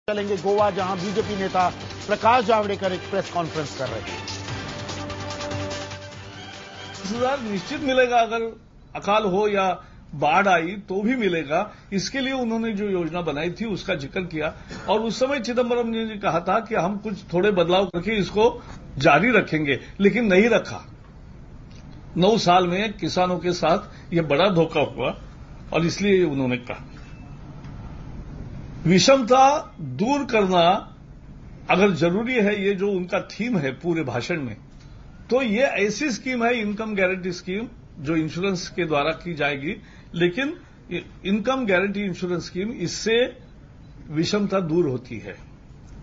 चलेंगे गोवा, जहां बीजेपी नेता प्रकाश जावड़ेकर एक प्रेस कॉन्फ्रेंस कर रहे हैं। 10,000 निश्चित मिलेगा, अगर अकाल हो या बाढ़ आई तो भी मिलेगा। इसके लिए उन्होंने जो योजना बनाई थी उसका जिक्र किया और उस समय चिदम्बरम जी ने कहा था कि हम कुछ थोड़े बदलाव करके इसको जारी रखेंगे, लेकिन नहीं रखा। 9 साल में किसानों के साथ यह बड़ा धोखा हुआ और इसलिए उन्होंने कहा विषमता दूर करना अगर जरूरी है, ये जो उनका थीम है पूरे भाषण में, तो ये ऐसी स्कीम है इनकम गारंटी स्कीम जो इंश्योरेंस के द्वारा की जाएगी। लेकिन इनकम गारंटी इंश्योरेंस स्कीम, इससे विषमता दूर होती है,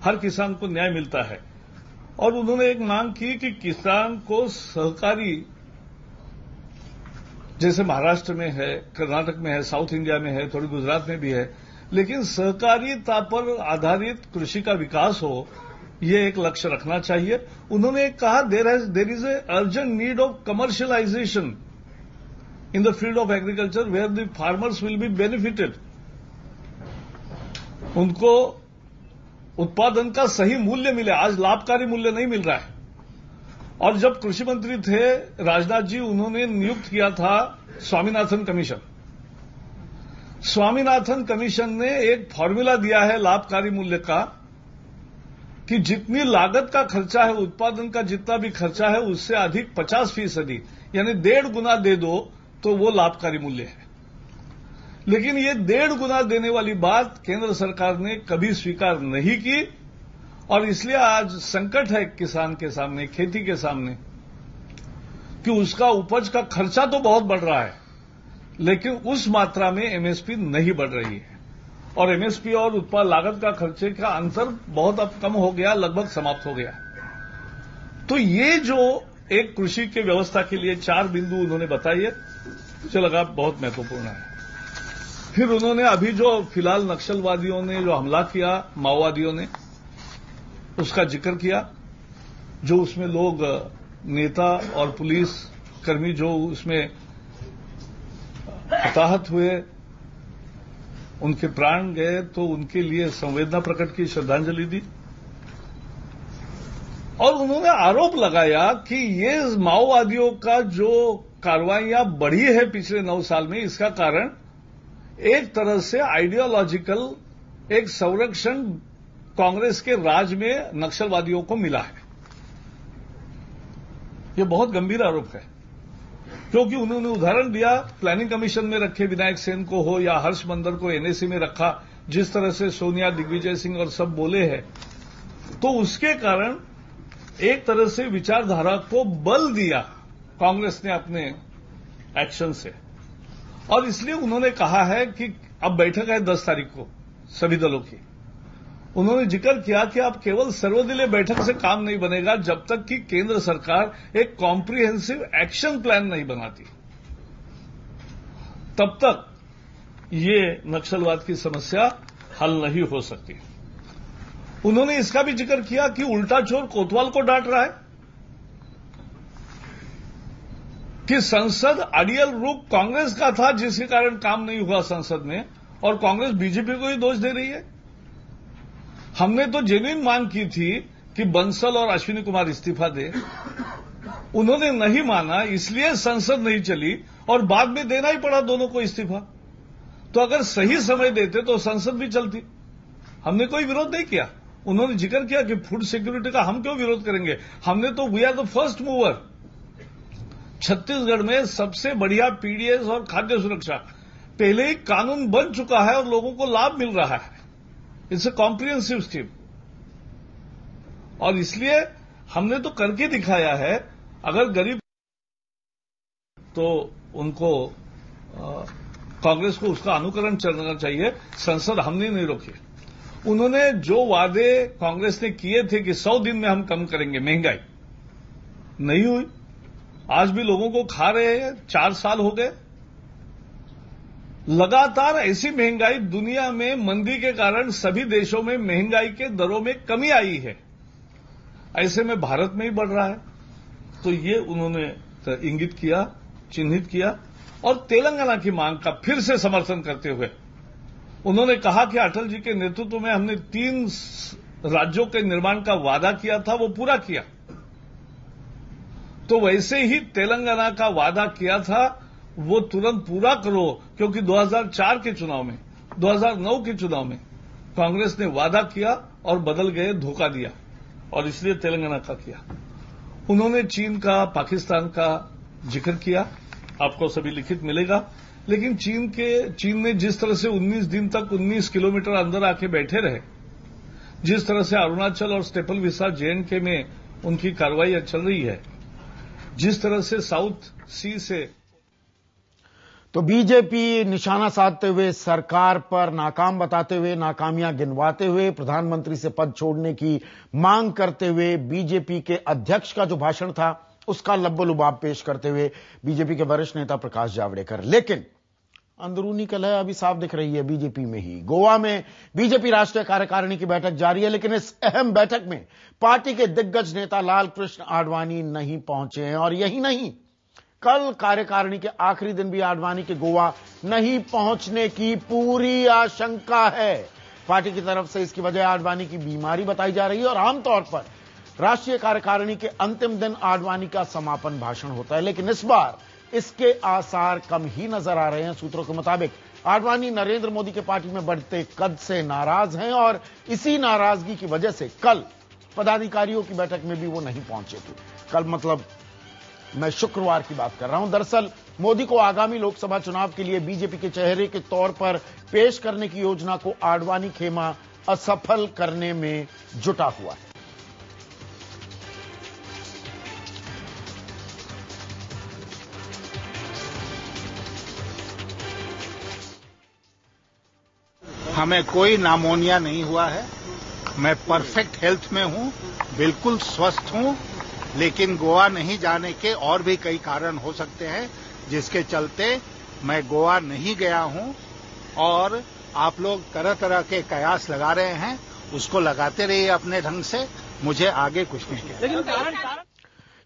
हर किसान को न्याय मिलता है। और उन्होंने एक मांग की कि किसान को सहकारी, जैसे महाराष्ट्र में है, कर्नाटक में है, साउथ इंडिया में है, थोड़ी गुजरात में भी है, लेकिन सहकारिता पर आधारित कृषि का विकास हो, ये एक लक्ष्य रखना चाहिए। उन्होंने कहा there is an urgent need of commercialization in the field of agriculture where the farmers will be benefited. उनको उत्पादन का सही मूल्य मिले, आज लाभकारी मूल्य नहीं मिल रहा है। और जब कृषि मंत्री थे राजनाथ जी, उन्होंने नियुक्त किया था स्वामीनाथन कमीशन। स्वामीनाथन कमीशन ने एक फॉर्मूला दिया है लाभकारी मूल्य का कि जितनी लागत का खर्चा है, उत्पादन का जितना भी खर्चा है, उससे अधिक 50% यानी 1.5 गुना दे दो तो वो लाभकारी मूल्य है। लेकिन ये 1.5 गुना देने वाली बात केंद्र सरकार ने कभी स्वीकार नहीं की और इसलिए आज संकट है किसान के सामने, खेती के सामने, कि उसका उपज का खर्चा तो बहुत बढ़ रहा है लेकिन उस मात्रा में एमएसपी नहीं बढ़ रही है। और एमएसपी और उत्पाद लागत का खर्चे का अंतर बहुत अब कम हो गया, लगभग समाप्त हो गया। तो ये जो एक कृषि के व्यवस्था के लिए 4 बिंदु उन्होंने बताए, मुझे लगा बहुत महत्वपूर्ण है। फिर उन्होंने अभी जो फिलहाल नक्सलवादियों ने जो हमला किया, माओवादियों ने, उसका जिक्र किया। जो उसमें लोग, नेता और पुलिस कर्मी जो उसमें हताहत हुए, उनके प्राण गए, तो उनके लिए संवेदना प्रकट की, श्रद्धांजलि दी। और उन्होंने आरोप लगाया कि ये माओवादियों का जो कार्रवाइयां बढ़ी है पिछले 9 साल में, इसका कारण एक तरह से आइडियोलॉजिकल एक संरक्षण कांग्रेस के राज में नक्सलवादियों को मिला है। यह बहुत गंभीर आरोप है, क्योंकि उन्होंने उदाहरण दिया, प्लानिंग कमीशन में रखे विनायक सेन को हो या हर्ष मंदर को एनएसी में रखा, जिस तरह से सोनिया, दिग्विजय सिंह और सब बोले हैं, तो उसके कारण एक तरह से विचारधारा को बल दिया कांग्रेस ने अपने एक्शन से। और इसलिए उन्होंने कहा है कि अब बैठक है 10 तारीख को सभी दलों की। उन्होंने जिक्र किया कि अब केवल सर्वदलीय बैठक से काम नहीं बनेगा जब तक कि केंद्र सरकार एक कॉम्प्रिहेंसिव एक्शन प्लान नहीं बनाती, तब तक ये नक्सलवाद की समस्या हल नहीं हो सकती। उन्होंने इसका भी जिक्र किया कि उल्टा चोर कोतवाल को डांट रहा है, कि संसद अड़ियल रूप कांग्रेस का था जिसके कारण काम नहीं हुआ संसद में, और कांग्रेस बीजेपी को ही दोष दे रही है। हमने तो जेन्युइन मांग की थी कि बंसल और अश्विनी कुमार इस्तीफा दे, उन्होंने नहीं माना, इसलिए संसद नहीं चली और बाद में देना ही पड़ा दोनों को इस्तीफा। तो अगर सही समय देते तो संसद भी चलती, हमने कोई विरोध नहीं किया। उन्होंने जिक्र किया कि फूड सिक्योरिटी का हम क्यों विरोध करेंगे, हमने तो we are the first mover. Chhattisgarh में सबसे बढ़िया पीडीएस और खाद्य सुरक्षा पहले ही कानून बन चुका है और लोगों को लाभ मिल रहा है। इट्स ए कॉम्प्रिहेंसिव स्कीम, और इसलिए हमने तो करके दिखाया है। अगर गरीब तो उनको कांग्रेस को उसका अनुकरण चलना चाहिए, संसद हमने नहीं रोकी। उन्होंने जो वादे कांग्रेस ने किए थे कि 100 दिन में हम कम करेंगे महंगाई, नहीं हुई। आज भी लोगों को खा रहे हैं, 4 साल हो गए। लगातार ऐसी महंगाई, दुनिया में मंदी के कारण सभी देशों में महंगाई के दरों में कमी आई है, ऐसे में भारत में ही बढ़ रहा है। तो ये उन्होंने इंगित किया, चिन्हित किया और तेलंगाना की मांग का फिर से समर्थन करते हुए उन्होंने कहा कि अटल जी के नेतृत्व में हमने 3 राज्यों के निर्माण का वादा किया था, वो पूरा किया। तो वैसे ही तेलंगाना का वादा किया था, वो तुरंत पूरा करो, क्योंकि 2004 के चुनाव में, 2009 के चुनाव में कांग्रेस ने वादा किया और बदल गए, धोखा दिया, और इसलिए तेलंगाना का किया। उन्होंने चीन का, पाकिस्तान का जिक्र किया, आपको सभी लिखित मिलेगा। लेकिन चीन ने जिस तरह से 19 दिन तक 19 किलोमीटर अंदर आके बैठे रहे, जिस तरह से Arunachal or staple visa J&K में उनकी कार्रवाई चल रही है, जिस तरह से साउथ सी से, तो बीजेपी निशाना साधते हुए, सरकार पर नाकाम बताते हुए, नाकामियां गिनवाते हुए, प्रधानमंत्री से पद छोड़ने की मांग करते हुए, बीजेपी के अध्यक्ष का जो भाषण था उसका लब्बो-लुबाब पेश करते हुए बीजेपी के वरिष्ठ नेता प्रकाश जावड़ेकर। लेकिन अंदरूनी कलह अभी साफ दिख रही है बीजेपी में ही। गोवा में बीजेपी राष्ट्रीय कार्यकारिणी की बैठक जारी है, लेकिन इस अहम बैठक में पार्टी के दिग्गज नेता लाल कृष्ण आडवाणी नहीं पहुंचे हैं। और यही नहीं, कल कार्यकारिणी के आखिरी दिन भी आडवाणी के गोवा नहीं पहुंचने की पूरी आशंका है। पार्टी की तरफ से इसकी वजह आडवाणी की बीमारी बताई जा रही है और आमतौर पर राष्ट्रीय कार्यकारिणी के अंतिम दिन आडवाणी का समापन भाषण होता है, लेकिन इस बार इसके आसार कम ही नजर आ रहे हैं। सूत्रों के मुताबिक आडवाणी नरेंद्र मोदी के पार्टी में बढ़ते कद से नाराज हैं और इसी नाराजगी की वजह से कल पदाधिकारियों की बैठक में भी वो नहीं पहुंचे थे। कल मतलब मैं शुक्रवार की बात कर रहा हूं। दरअसल मोदी को आगामी लोकसभा चुनाव के लिए बीजेपी के चेहरे के तौर पर पेश करने की योजना को आडवाणी खेमा असफल करने में जुटा हुआ है। हमें कोई नामोनिया नहीं हुआ है, मैं परफेक्ट हेल्थ में हूं, बिल्कुल स्वस्थ हूं, लेकिन गोवा नहीं जाने के और भी कई कारण हो सकते हैं, जिसके चलते मैं गोवा नहीं गया हूं। और आप लोग तरह तरह के कयास लगा रहे हैं, उसको लगाते रहिए अपने ढंग से, मुझे आगे कुछ नहीं कहना।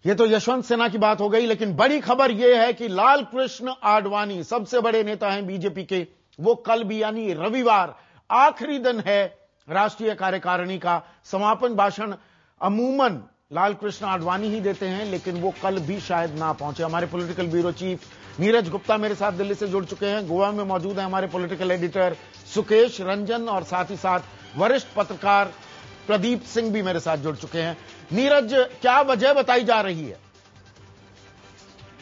ये तो यशवंत सिन्हा की बात हो गई, लेकिन बड़ी खबर यह है कि लाल कृष्ण आडवाणी सबसे बड़े नेता हैं बीजेपी के, वो कल भी यानी रविवार आखिरी दिन है राष्ट्रीय कार्यकारिणी का। समापन भाषण अमूमन लाल कृष्ण आडवाणी ही देते हैं, लेकिन वो कल भी शायद ना पहुंचे। हमारे political bureau chief Neeraj Gupta मेरे साथ दिल्ली से जुड़ चुके हैं। गोवा में मौजूद हैं हमारे पॉलिटिकल एडिटर सुकेश रंजन और साथ ही साथ वरिष्ठ पत्रकार प्रदीप सिंह भी मेरे साथ जुड़ चुके हैं। नीरज, क्या वजह बताई जा रही है?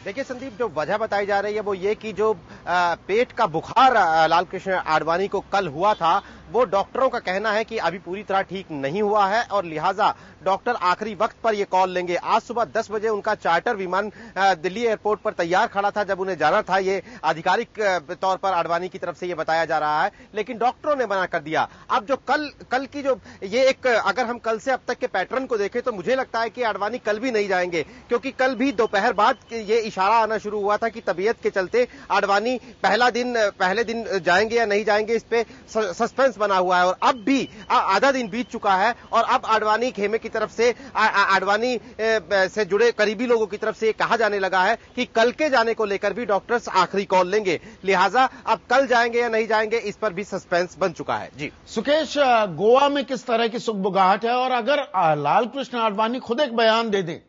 देखिए संदीप, जो वजह बताई जा रही है वो ये कि जो पेट का बुखार लाल कृष्ण आडवाणी को कल हुआ था, वो डॉक्टरों का कहना है कि अभी पूरी तरह ठीक नहीं हुआ है और लिहाजा डॉक्टर आखिरी वक्त पर ये कॉल लेंगे। आज सुबह 10 बजे उनका चार्टर विमान दिल्ली एयरपोर्ट पर तैयार खड़ा था जब उन्हें जाना था। ये आधिकारिक तौर पर आडवाणी की तरफ से ये बताया जा रहा है, लेकिन डॉक्टरों ने मना कर दिया। अब जो कल की जो ये एक, अगर हम कल से अब तक के पैटर्न को देखें तो मुझे लगता है कि आडवाणी कल भी नहीं जाएंगे, क्योंकि कल भी दोपहर बाद ये इशारा आना शुरू हुआ था कि तबीयत के चलते आडवाणी पहले दिन जाएंगे या नहीं जाएंगे, इस पे सस्पेंस बना हुआ है। और अब भी आधा दिन बीत चुका है और अब आडवाणी खेमे की तरफ से, आडवाणी से जुड़े करीबी लोगों की तरफ से ये कहा जाने लगा है कि कल के जाने को लेकर भी डॉक्टर्स आखिरी कॉल लेंगे। लिहाजा अब कल जाएंगे या नहीं जाएंगे, इस पर भी सस्पेंस बन चुका है। जी सुकेश, गोवा में किस तरह की सुगबुगाहट है? और अगर लाल कृष्ण आडवाणी खुद एक बयान दे दें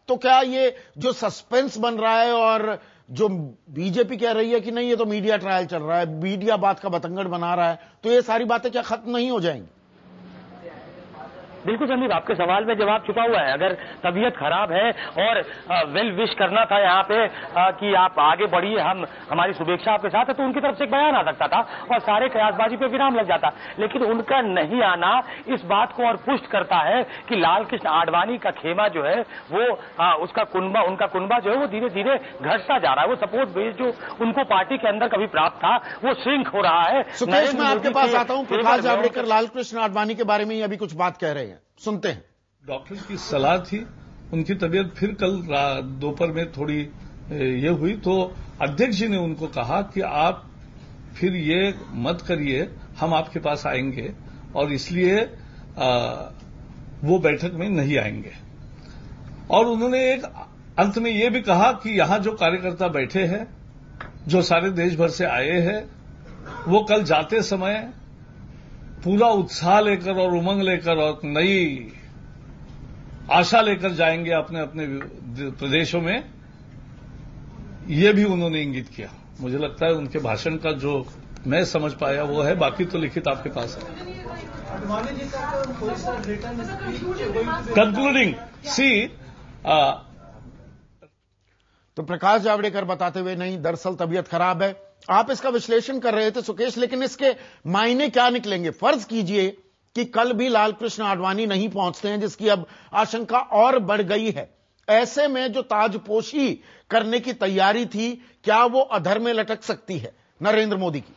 तो क्या ये जो सस्पेंस बन रहा है और जो बीजेपी कह रही है कि नहीं ये तो मीडिया ट्रायल चल रहा है, मीडिया बात का बतंगड़ बना रहा है, तो ये सारी बातें क्या खत्म नहीं हो जाएंगी? बिल्कुल संदीप, आपके सवाल में जवाब छुपा हुआ है। अगर तबीयत खराब है और वेल विश करना था यहाँ पे कि आप आगे बढ़िए, हमारी शुभेच्छा आपके साथ है, तो उनकी तरफ से एक बयान आ सकता था और सारे कयासबाजी पे विराम लग जाता। लेकिन उनका नहीं आना इस बात को और पुष्ट करता है कि लाल कृष्ण आडवाणी का खेमा जो है वो उनका कुनबा जो है वो धीरे धीरे घटता जा रहा है। वो सपोर्ट बेस जो उनको पार्टी के अंदर कभी प्राप्त था वो श्रिंक हो रहा है। सुकेश, मैं आपके पास आता हूं। प्रकाश जावड़ेकर लाल कृष्ण आडवाणी के बारे में ही अभी कुछ बात कह रहे हैं, सुनते हैं। डॉक्टर की सलाह थी, उनकी तबीयत फिर कल दोपहर में थोड़ी ये हुई तो अध्यक्ष जी ने उनको कहा कि आप फिर ये मत करिए, हम आपके पास आएंगे, और इसलिए वो बैठक में नहीं आएंगे। और उन्होंने एक अंत में ये भी कहा कि यहां जो कार्यकर्ता बैठे हैं, जो सारे देश भर से आए हैं, वो कल जाते समय पूरा उत्साह लेकर और उमंग लेकर और नई आशा लेकर जाएंगे अपने अपने प्रदेशों में, ये भी उन्होंने इंगित किया। मुझे लगता है उनके भाषण का जो मैं समझ पाया वो है, बाकी तो लिखित आपके पास है। कंक्लूडिंग तो प्रकाश जावड़ेकर बताते हुए, नहीं दरअसल तबीयत खराब है। आप इसका विश्लेषण कर रहे थे सुकेश, लेकिन इसके मायने क्या निकलेंगे? फर्ज कीजिए कि कल भी लाल कृष्ण आडवाणी नहीं पहुंचते हैं, जिसकी अब आशंका और बढ़ गई है। ऐसे में जो ताजपोशी करने की तैयारी थी, क्या वो अधर में लटक सकती है नरेंद्र मोदी की?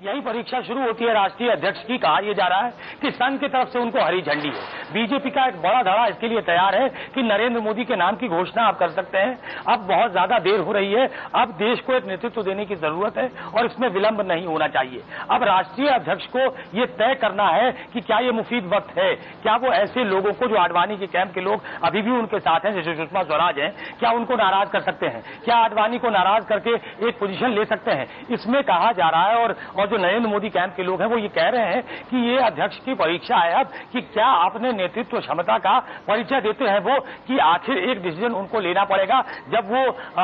यही परीक्षा शुरू होती है राष्ट्रीय अध्यक्ष की। कहा यह जा रहा है कि संघ की तरफ से उनको हरी झंडी है। बीजेपी का एक बड़ा धड़ा इसके लिए तैयार है कि नरेंद्र मोदी के नाम की घोषणा आप कर सकते हैं। अब बहुत ज्यादा देर हो रही है, अब देश को एक नेतृत्व देने की जरूरत है और इसमें विलंब नहीं होना चाहिए। अब राष्ट्रीय अध्यक्ष को यह तय करना है कि क्या यह मुफीद वक्त है, क्या वो ऐसे लोगों को जो आडवाणी के कैंप के लोग अभी भी उनके साथ हैं, जैसे सुषमा स्वराज हैं, क्या उनको नाराज कर सकते हैं? क्या आडवाणी को नाराज करके एक पोजीशन ले सकते हैं? इसमें कहा जा रहा है और जो नरेंद्र मोदी कैंप के लोग हैं वो ये कह रहे हैं कि ये अध्यक्ष की परीक्षा है अब, कि क्या अपने नेतृत्व क्षमता का परिचय देते हैं वो, कि आखिर एक डिसीजन उनको लेना पड़ेगा जब वो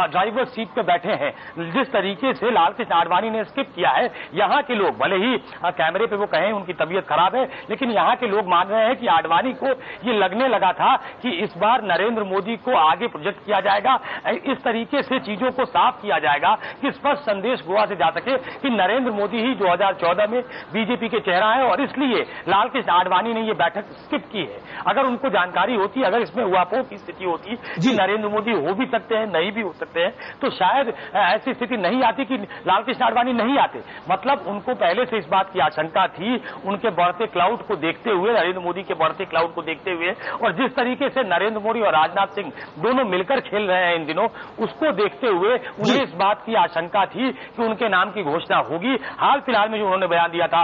ड्राइवर सीट पे बैठे हैं। जिस तरीके से लाल कृष्ण आडवाणी ने स्किप किया है, यहां के लोग भले ही कैमरे पे वो कहें उनकी तबीयत खराब है, लेकिन यहां के लोग मान रहे हैं कि आडवाणी को ये लगने लगा था कि इस बार नरेंद्र मोदी को आगे प्रोजेक्ट किया जाएगा। इस तरीके से चीजों को साफ किया जाएगा कि स्पष्ट संदेश गोवा से जा सके कि नरेंद्र मोदी ही 2014 में बीजेपी के चेहरा है और इसलिए लाल कृष्ण आडवाणी ने यह बैठक स्किप की है। अगर उनको जानकारी होती, अगर इसमें उहापोह की स्थिति होती कि नरेंद्र मोदी हो भी सकते हैं, नहीं भी हो सकते हैं, तो शायद ऐसी स्थिति नहीं आती कि लाल कृष्ण आडवाणी नहीं आते। मतलब उनको पहले से इस बात की आशंका थी, उनके बढ़ते क्लाउड को देखते हुए, नरेंद्र मोदी के बढ़ते क्लाउड को देखते हुए, और जिस तरीके से नरेंद्र मोदी और राजनाथ सिंह दोनों मिलकर खेल रहे हैं इन दिनों, उसको देखते हुए उन्हें इस बात की आशंका थी कि उनके नाम की घोषणा होगी। हाल फिलहाल में जो उन्होंने बयान दिया था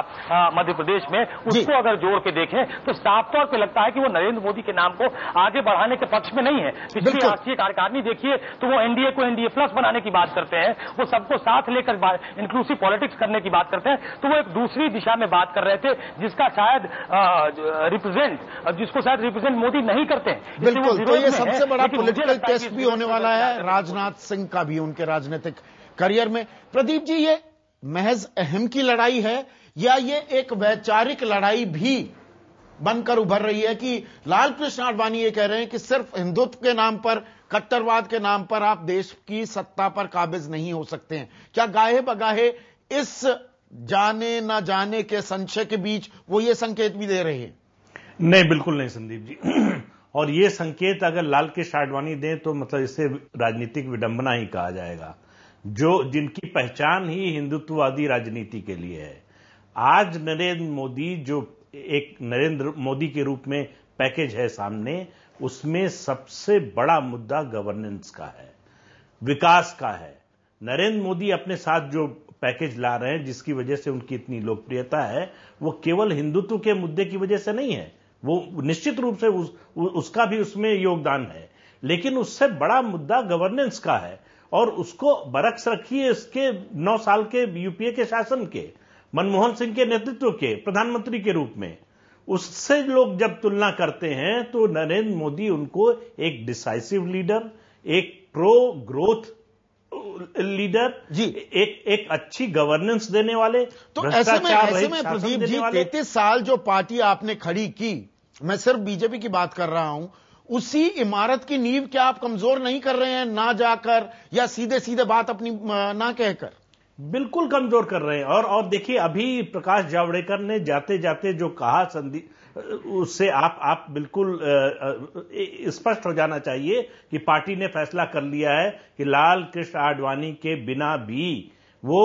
मध्य प्रदेश में, उसको अगर जोड़ के देखें तो साफ तौर पे लगता है कि वो नरेंद्र मोदी के नाम को आगे बढ़ाने के पक्ष में नहीं है। पिछली राष्ट्रीय कार्यकारिणी देखिए तो वो एनडीए को एनडीए प्लस बनाने की बात करते हैं, वो सबको साथ लेकर इंक्लूसिव पॉलिटिक्स करने की बात करते हैं, तो वो एक दूसरी दिशा में बात कर रहे थे जिसको शायद रिप्रेजेंट मोदी नहीं करते हैं। बिल्कुल, तो ये सबसे बड़ा पॉलिटिकल टेस्ट भी होने वाला है राजनाथ सिंह का भी उनके राजनीतिक करियर में। प्रदीप जी, ये महज अहम की लड़ाई है या ये एक वैचारिक लड़ाई भी बनकर उभर रही है कि लाल कृष्ण आडवाणी ये कह रहे हैं कि सिर्फ हिंदुत्व के नाम पर, कट्टरवाद के नाम पर आप देश की सत्ता पर काबिज नहीं हो सकते हैं? क्या गाहे बगाहे इस जाने ना जाने के संशय के बीच वो ये संकेत भी दे रहे हैं? नहीं, बिल्कुल नहीं संदीप जी। और ये संकेत अगर लाल कृष्ण आडवाणी दें तो मतलब इसे राजनीतिक विडंबना ही कहा जाएगा, जिनकी पहचान ही हिंदुत्ववादी राजनीति के लिए है। आज नरेंद्र मोदी जो एक नरेंद्र मोदी के रूप में पैकेज है सामने, उसमें सबसे बड़ा मुद्दा गवर्नेंस का है, विकास का है। नरेंद्र मोदी अपने साथ जो पैकेज ला रहे हैं, जिसकी वजह से उनकी इतनी लोकप्रियता है, वो केवल हिंदुत्व के मुद्दे की वजह से नहीं है, वो निश्चित रूप से उसका भी उसमें योगदान है, लेकिन उससे बड़ा मुद्दा गवर्नेंस का है। और उसको बरक्स रखिए इसके 9 साल के यूपीए के शासन के, मनमोहन सिंह के नेतृत्व के प्रधानमंत्री के रूप में, उससे लोग जब तुलना करते हैं तो नरेंद्र मोदी उनको एक डिसाइसिव लीडर, एक प्रो ग्रोथ लीडर जी, एक अच्छी गवर्नेंस देने वाले। तो ऐसे में प्रदीप जी 33 साल जो पार्टी आपने खड़ी की, मैं सिर्फ बीजेपी की बात कर रहा हूं, उसी इमारत की नींव क्या आप कमजोर नहीं कर रहे हैं, ना जाकर या सीधे सीधे बात अपनी ना कहकर? बिल्कुल कमजोर कर रहे हैं। और देखिए, अभी प्रकाश जावड़ेकर ने जाते जाते जो कहा संदीप, उससे आप बिल्कुल स्पष्ट हो जाना चाहिए कि पार्टी ने फैसला कर लिया है कि लाल कृष्ण आडवाणी के बिना भी वो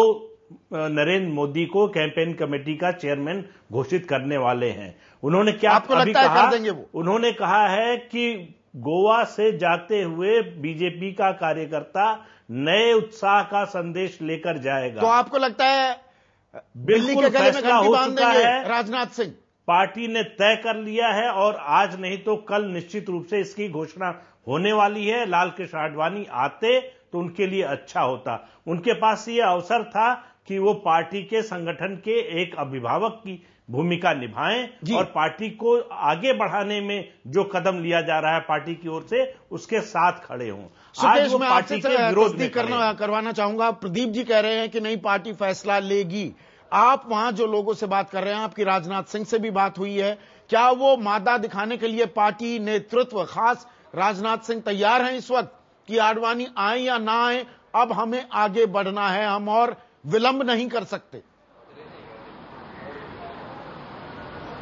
नरेंद्र मोदी को कैंपेन कमेटी का चेयरमैन घोषित करने वाले हैं। उन्होंने क्या आपको लगता है कर देंगे वो? उन्होंने कहा है कि गोवा से जाते हुए बीजेपी का कार्यकर्ता नए उत्साह का संदेश लेकर जाएगा। तो आपको लगता है दिल्ली के गले में घंटी बांध देंगे राजनाथ सिंह? पार्टी ने तय कर लिया है और आज नहीं तो कल निश्चित रूप से इसकी घोषणा होने वाली है। लाल कृष्ण आडवाणी आते तो उनके लिए अच्छा होता। उनके पास ये अवसर था कि वो पार्टी के संगठन के एक अभिभावक की भूमिका निभाएं और पार्टी को आगे बढ़ाने में जो कदम लिया जा रहा है पार्टी की ओर से उसके साथ खड़े हों। आज वो पार्टी के विरोध में करवाना चाहूंगा। प्रदीप जी कह रहे हैं कि नई पार्टी फैसला लेगी। आप वहां जो लोगों से बात कर रहे हैं, आपकी राजनाथ सिंह से भी बात हुई है, क्या वो मादा दिखाने के लिए पार्टी नेतृत्व खास राजनाथ सिंह तैयार हैं इस वक्त कि आडवाणी आए या ना आए, अब हमें आगे बढ़ना है, हम और विलंब नहीं कर सकते?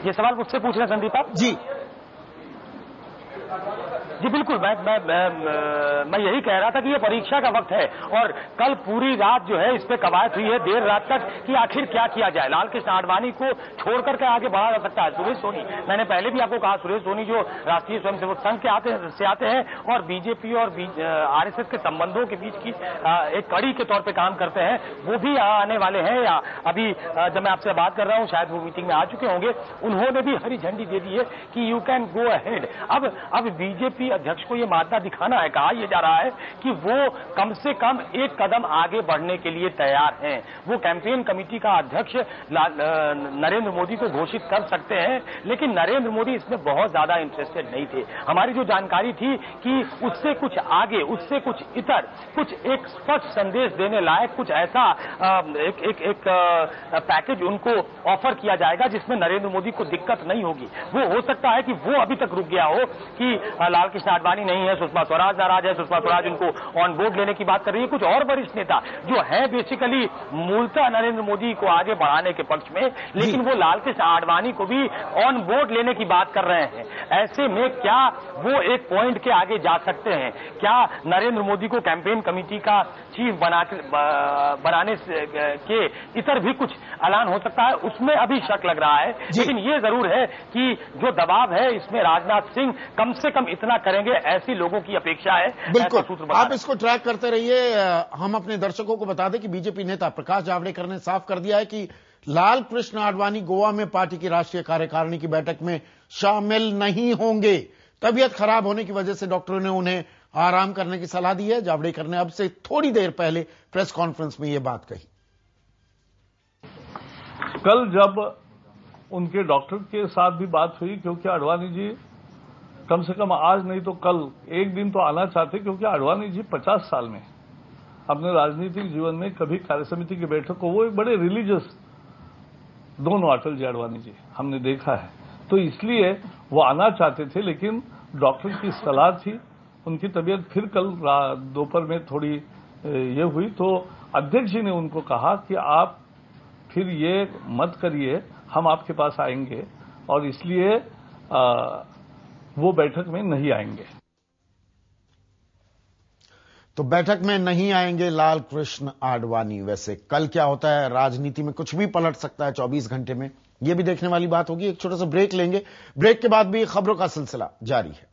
ये सवाल मुझसे पूछ रहे हैं संदीप आप? जी बिल्कुल, मैं यही कह रहा था कि ये परीक्षा का वक्त है और कल पूरी रात जो है इस पे कवायद हुई है देर रात तक कि आखिर क्या किया जाए। लाल कृष्ण आडवाणी को छोड़ करके आगे बढ़ा जा सकता है। सुरेश सोनी, मैंने पहले भी आपको कहा, सुरेश सोनी जो राष्ट्रीय स्वयंसेवक संघ के आते हैं और बीजेपी और आरएसएस के संबंधों के बीच की एक कड़ी के तौर पर काम करते हैं, वो भी आने वाले हैं। या अभी जब मैं आपसे बात कर रहा हूं शायद वो मीटिंग में आ चुके होंगे, उन्होंने भी हरी झंडी दे दी है कि यू कैन गो अहेड। अब बीजेपी अध्यक्ष को यह मादा दिखाना है, कहा यह जा रहा है कि वो कम से कम एक कदम आगे बढ़ने के लिए तैयार हैं। वो कैंपेन कमेटी का अध्यक्ष नरेंद्र मोदी को घोषित कर सकते हैं, लेकिन नरेंद्र मोदी इसमें बहुत ज्यादा इंटरेस्टेड नहीं थे। हमारी जो जानकारी थी कि उससे कुछ आगे, उससे कुछ इतर, कुछ एक स्पष्ट संदेश देने लायक कुछ ऐसा एक पैकेज उनको ऑफर किया जाएगा जिसमें नरेंद्र मोदी को दिक्कत नहीं होगी। वो हो सकता है कि वो अभी तक रुक गया हो कि लाल कृष्ण आडवाणी नहीं है, सुषमा स्वराज नाराज है, सुषमा स्वराज उनको ऑन बोर्ड लेने की बात कर रही है। कुछ और वरिष्ठ नेता जो है बेसिकली मूलतः नरेंद्र मोदी को आगे बढ़ाने के पक्ष में, लेकिन वो लाल कृष्ण आडवाणी को भी ऑन बोर्ड लेने की बात कर रहे हैं। ऐसे में क्या वो एक पॉइंट के आगे जा सकते हैं? क्या नरेंद्र मोदी को कैंपेन कमेटी का चीफ बनाने के इतर भी कुछ ऐलान हो सकता है? उसमें अभी शक लग रहा है, लेकिन ये जरूर है कि जो दबाव है इसमें राजनाथ सिंह कम से कम इतना करेंगे, ऐसी लोगों की अपेक्षा है। बिल्कुल, आप इसको ट्रैक करते रहिए। हम अपने दर्शकों को बता दें कि बीजेपी नेता प्रकाश जावड़ेकर ने साफ कर दिया है कि लाल कृष्ण आडवाणी गोवा में पार्टी की राष्ट्रीय कार्यकारिणी की बैठक में शामिल नहीं होंगे। तबीयत खराब होने की वजह से डॉक्टरों ने उन्हें आराम करने की सलाह दी है। जावड़ेकर ने अब से थोड़ी देर पहले प्रेस कॉन्फ्रेंस में यह बात कही। कल जब उनके डॉक्टर के साथ भी बात हुई, क्योंकि आडवाणी जी कम से कम आज नहीं तो कल एक दिन तो आना चाहते, क्योंकि आडवाणी जी 50 साल में अपने राजनीतिक जीवन में कभी कार्यसमिति की बैठक को, वो एक बड़े रिलीजियस दोनों अटल जी आडवाणी जी हमने देखा है, तो इसलिए वो आना चाहते थे, लेकिन डॉक्टर की सलाह थी। उनकी तबीयत फिर कल दोपहर में थोड़ी ये हुई, तो अध्यक्ष जी ने उनको कहा कि आप फिर ये मत करिए, हम आपके पास आएंगे, और इसलिए वो बैठक में नहीं आएंगे। तो बैठक में नहीं आएंगे लाल कृष्ण आडवाणी। वैसे कल क्या होता है, राजनीति में कुछ भी पलट सकता है 24 घंटे में, यह भी देखने वाली बात होगी। एक छोटा सा ब्रेक लेंगे, ब्रेक के बाद भी खबरों का सिलसिला जारी है।